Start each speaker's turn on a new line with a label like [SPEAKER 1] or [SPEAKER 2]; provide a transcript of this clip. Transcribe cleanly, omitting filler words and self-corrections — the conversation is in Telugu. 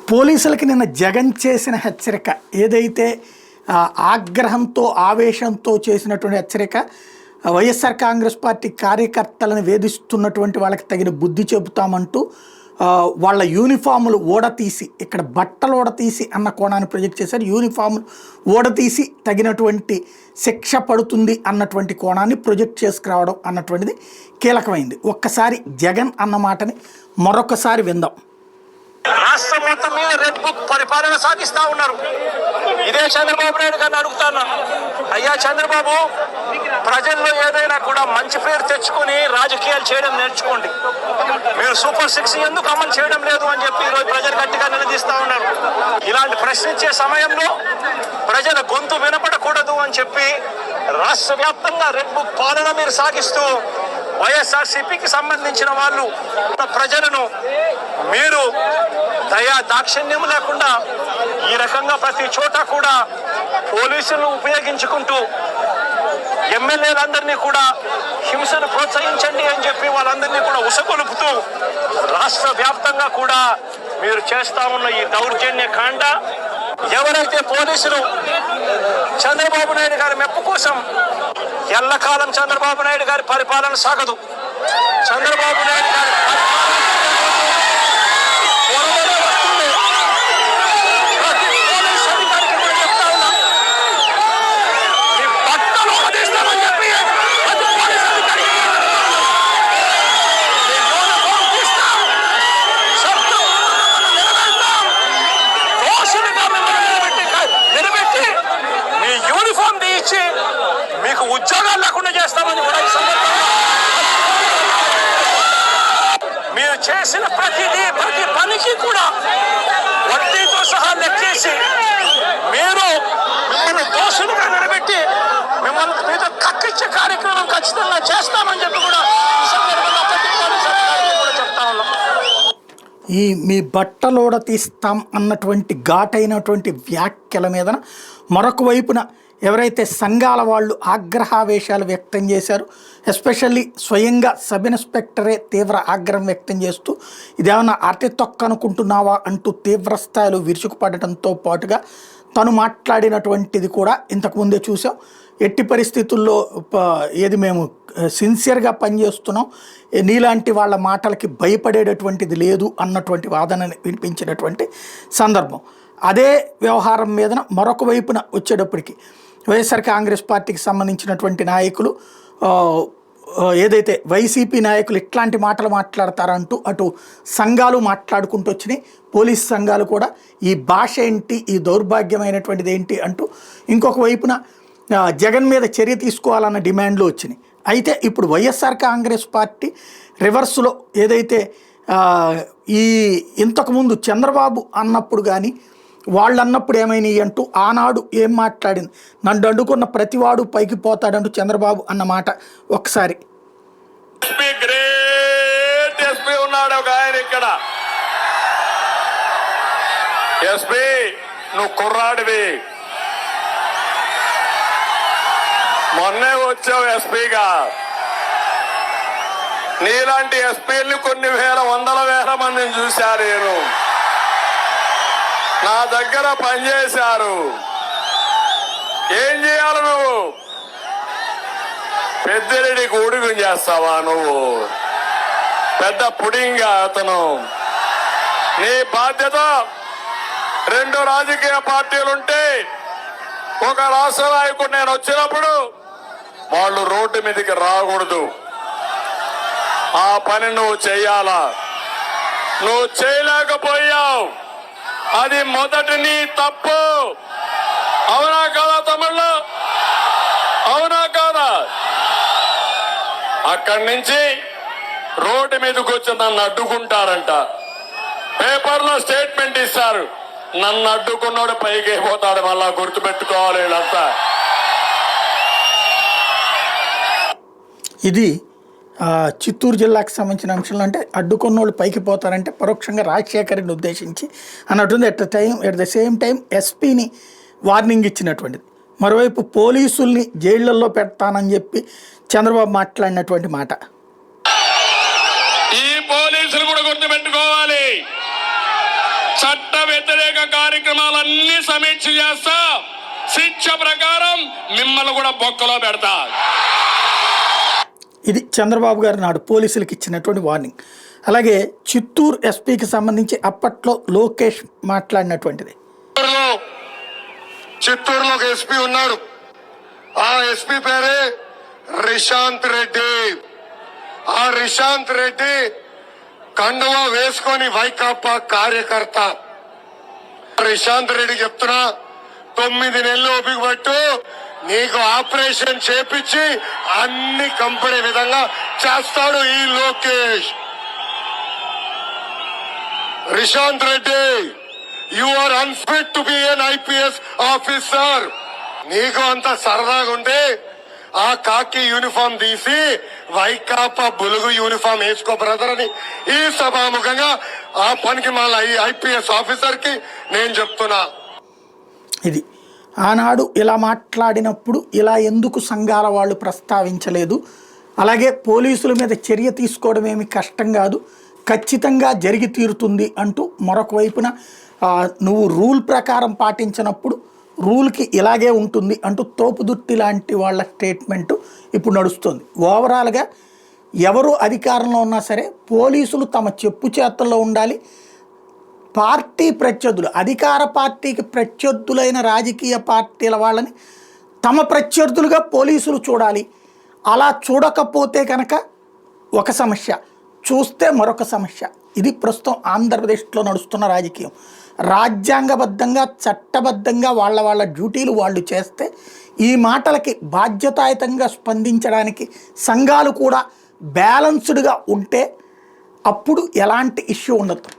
[SPEAKER 1] పోలీసులకి నిన్న జగన్ చేసిన హెచ్చరిక ఏదైతే ఆగ్రహంతో ఆవేశంతో చేసినటువంటి హెచ్చరిక వైఎస్ఆర్ కాంగ్రెస్ పార్టీ కార్యకర్తలను వేధిస్తున్నటువంటి వాళ్ళకి తగిన బుద్ధి చెబుతామంటూ వాళ్ళ యూనిఫాములు ఓడతీసి ఇక్కడ బట్టలు ఓడతీసి అన్న కోణాన్ని ప్రొజెక్ట్ చేశారు. యూనిఫాములు ఓడతీసి తగినటువంటి శిక్ష పడుతుంది అన్నటువంటి కోణాన్ని ప్రొజెక్ట్ చేసుకురావడం అన్నటువంటిది కీలకమైంది. ఒక్కసారి జగన్ అన్న మాటని మరొకసారి విందాం.
[SPEAKER 2] రాష్ట్రం మొత్తం మీద రెడ్ బుక్ పరిపాలన సాగిస్తా ఉన్నారు. ఇదే చంద్రబాబు నాయుడు గారిని అడుగుతాను, అయ్యా చంద్రబాబు, ప్రజల్లో ఏదైనా కూడా మంచి పేరు తెచ్చుకొని రాజకీయాలు చేయడం నేర్చుకోండి. మీరు సూపర్ 6 ఎందుకు అమలు చేయడం లేదు అని చెప్పి ఈరోజు ప్రజలు గట్టిగా నిలదీస్తా ఉన్నారు. ఇలాంటి ప్రశ్నించే సమయంలో ప్రజల గొంతు వినపడకూడదు అని చెప్పి రాష్ట్ర వ్యాప్తంగా రెడ్ బుక్ పాలన మీరు సాగిస్తూ వైఎస్ఆర్సీపీకి సంబంధించిన వాళ్ళు ప్రజలను మీరు దాక్షిణ్యం లేకుండా ఈ రకంగా ప్రతి చోట కూడా పోలీసులను ఉపయోగించుకుంటూ ఎమ్మెల్యేలందరినీ కూడా హింసను ప్రోత్సహించండి అని చెప్పి వాళ్ళందరినీ కూడా ఉసగొలుపుతూ రాష్ట్ర వ్యాప్తంగా కూడా మీరు చేస్తా ఉన్న ఈ దౌర్జన్య కాండ, ఎవరైతే పోలీసులు చంద్రబాబు నాయుడు గారి మెప్పు కోసం ఎల్లకాలం చంద్రబాబు నాయుడు గారి పరిపాలన సాగదు. చంద్రబాబు నాయుడు గారి మీకు ఉద్యోగాలు లేకుండా చేస్తామని కూడా ఈ సందర్భంగా మీరు చేసిన ప్రతి పనికి కూడా వడ్డీతో సహా లెక్కేసి మిమ్మల్ని దోషులుగా నిలబెట్టి మిమ్మల్ని మీద కక్కిచ్చే కార్యక్రమం ఖచ్చితంగా చేస్తామని చెప్పి కూడా ఈ సందర్భంగా ప్రతి కూడా చెప్తా ఉన్నాం.
[SPEAKER 1] ఈ మీ బట్టలోడ తీస్తాం అన్నటువంటి ఘాటైనటువంటి వ్యాఖ్యల మీద మరొక వైపున ఎవరైతే సంఘాల వాళ్ళు ఆగ్రహావేశాలు వ్యక్తం చేశారు, ఎస్పెషల్లీ స్వయంగా సబ్ ఇన్స్పెక్టరే తీవ్ర ఆగ్రహం వ్యక్తం చేస్తూ ఇదేమన్నా అరటి తొక్క అనుకుంటున్నావా అంటూ తీవ్ర స్థాయిలో విరుచుకుపడటంతో పాటుగా తను మాట్లాడినటువంటిది కూడా ఇంతకుముందే చూసాం. ఎట్టి పరిస్థితుల్లో ఏది మేము సిన్సియర్గా పనిచేస్తున్నాం, నీలాంటి వాళ్ళ మాటలకి భయపడేటటువంటిది లేదు అన్నటువంటి వాదన వినిపించినటువంటి సందర్భం. అదే వ్యవహారం మీద మరొక వైపున వచ్చేటప్పటికి వైఎస్ఆర్ కాంగ్రెస్ పార్టీకి సంబంధించినటువంటి నాయకులు ఏదైతే వైసీపీ నాయకులు ఇట్లాంటి మాటలు మాట్లాడతారంటూ అటు సంఘాలు మాట్లాడుకుంటూ వచ్చినాయి. పోలీస్ సంఘాలు కూడా ఈ భాష ఏంటి, ఈ దౌర్భాగ్యమైనటువంటిది ఏంటి అంటూ ఇంకొక వైపున జగన్ మీద చర్య తీసుకోవాలన్న డిమాండ్లు వచ్చినాయి. అయితే ఇప్పుడు వైఎస్ఆర్ కాంగ్రెస్ పార్టీ రివర్స్లో ఏదైతే ఇంతకుముందు చంద్రబాబు అన్నప్పుడు కానీ వాళ్ళు అన్నప్పుడు ఏమైనాయి అంటూ ఆనాడు ఏం మాట్లాడింది, నన్ను అడ్డుకున్న ప్రతివాడు పైకి పోతాడంటూ చంద్రబాబు అన్న మాట ఒకసారి.
[SPEAKER 3] ఉన్నాడు ఒక ఆయన ఇక్కడ, ఎస్పీ నువ్వు కుర్రాడివి, మొన్నే వచ్చావు ఎస్పీగా, నీలాంటి ఎస్పీల్ని కొన్ని వందల వేల మందిని చూశారు. నేను నా దగ్గర పనిచేశారు. ఏం చేయాలి నువ్వు? పెద్దిరెడ్డికి ఉడుగు చేస్తావా నువ్వు? పెద్ద పుడింగా అతను. నీ బాధ్యత 2 రాజకీయ పార్టీలుంటే ఒక రాష్ట్ర నాయకుడు నేను వచ్చినప్పుడు వాళ్ళు రోడ్డు మీదకి రాకూడదు. ఆ పని నువ్వు చెయ్యాలా? నువ్వు చేయలేకపోయావు, అది మొదటి నీ తప్పు. అవునా కాదా తమిళ్ళు? అవునా కాదా? అక్కడి నుంచి రోడ్డు మీదకి వచ్చి నన్ను అడ్డుకుంటారంట, పేపర్లో స్టేట్మెంట్ ఇస్తారు, నన్ను అడ్డుకున్నాడు పైకి పోతాడు. మళ్ళా గుర్తుపెట్టుకోవాలి వీళ్ళంతా.
[SPEAKER 1] ఇది చిత్తూరు జిల్లాకు సంబంధించిన అంశంలో అంటే అడ్డుకున్నోళ్ళు పైకి పోతారంటే పరోక్షంగా రాజశేఖర్ని ఉద్దేశించి అన్నట్టుంది. ఎట్ ద సేమ్ టైం ఎస్పీని వార్నింగ్ ఇచ్చినటువంటిది. మరోవైపు పోలీసుల్ని జైళ్లలో పెడతానని చెప్పి చంద్రబాబు మాట్లాడినటువంటి మాట.
[SPEAKER 3] ఈ పోలీసులు కూడా గుర్తుపెట్టుకోవాలి, చట్ట వ్యతిరేక కార్యక్రమాలన్నీ సమీక్ష చేస్తా, శిక్ష ప్రకారం మిమ్మల్ని కూడా బొక్కలో పెడతా.
[SPEAKER 1] ఇది చంద్రబాబు గారు నాడు పోలీసులకు ఇచ్చినటువంటి వార్నింగ్. అలాగే చిత్తూరు ఎస్పీకి సంబంధించి అప్పట్లో లోకేష్ మాట్లాడినటువంటిది.
[SPEAKER 4] చిత్తూరులో ఒక ఎస్పీ ఉన్నాడు. ఆ ఎస్పీ పేరే రిశాంత్ రెడ్డి. ఆ రిశాంత్ రెడ్డి కండువా వేసుకొని వైకాపా కార్యకర్త. రిశాంత్ రెడ్డి చెప్తున్నా, 9 నెలలు ఓపిక పట్టు, నీకు ఆపరేషన్ చేపించి అన్ని కంపెనీ విధంగా చేస్తాడు ఈ Lokesh. Rishanth Reddy, you are unfit to be an IPS officer. నీకు అంత సరదాగా ఉంటే ఆ కాకి యూనిఫామ్ తీసి వైకాపా బులుగు యూనిఫామ్ వేసుకో బ్రదర్ అని ఈ సభాముఖంగా ఆ పనికి మళ్ళీ ఐపీఎస్ ఆఫీసర్ కి నేను చెప్తున్నా.
[SPEAKER 1] ఇది ఆనాడు ఇలా మాట్లాడినప్పుడు ఇలా ఎందుకు సంఘాల వాళ్ళు ప్రస్తావించలేదు, అలాగే పోలీసుల మీద చర్య తీసుకోవడం ఏమి కష్టం కాదు, ఖచ్చితంగా జరిగి తీరుతుంది అంటూ మరొక వైపున నువ్వు రూల్ ప్రకారం పాటించినప్పుడు రూల్కి ఇలాగే ఉంటుంది అంటూ తోపుదుట్టి లాంటి వాళ్ళ స్టేట్మెంటు ఇప్పుడు నడుస్తుంది. ఓవరాల్గా ఎవరు అధికారంలో ఉన్నా సరే పోలీసులు తమ చెప్పు చేతుల్లో ఉండాలి. పార్టీ ప్రత్యర్థులు, అధికార పార్టీకి ప్రత్యర్థులైన రాజకీయ పార్టీల వాళ్ళని తమ ప్రత్యర్థులుగా పోలీసులు చూడాలి. అలా చూడకపోతే కనుక ఒక సమస్య, చూస్తే మరొక సమస్య. ఇది ప్రస్తుతం ఆంధ్రప్రదేశ్లో నడుస్తున్న రాజకీయం. రాజ్యాంగబద్ధంగా చట్టబద్ధంగా వాళ్ళ డ్యూటీలు వాళ్ళు చేస్తే ఈ మాటలకి బాధ్యతాయుతంగా స్పందించడానికి సంఘాలు కూడా బ్యాలన్స్డ్గా ఉంటే అప్పుడు ఎలాంటి ఇష్యూ ఉండదు.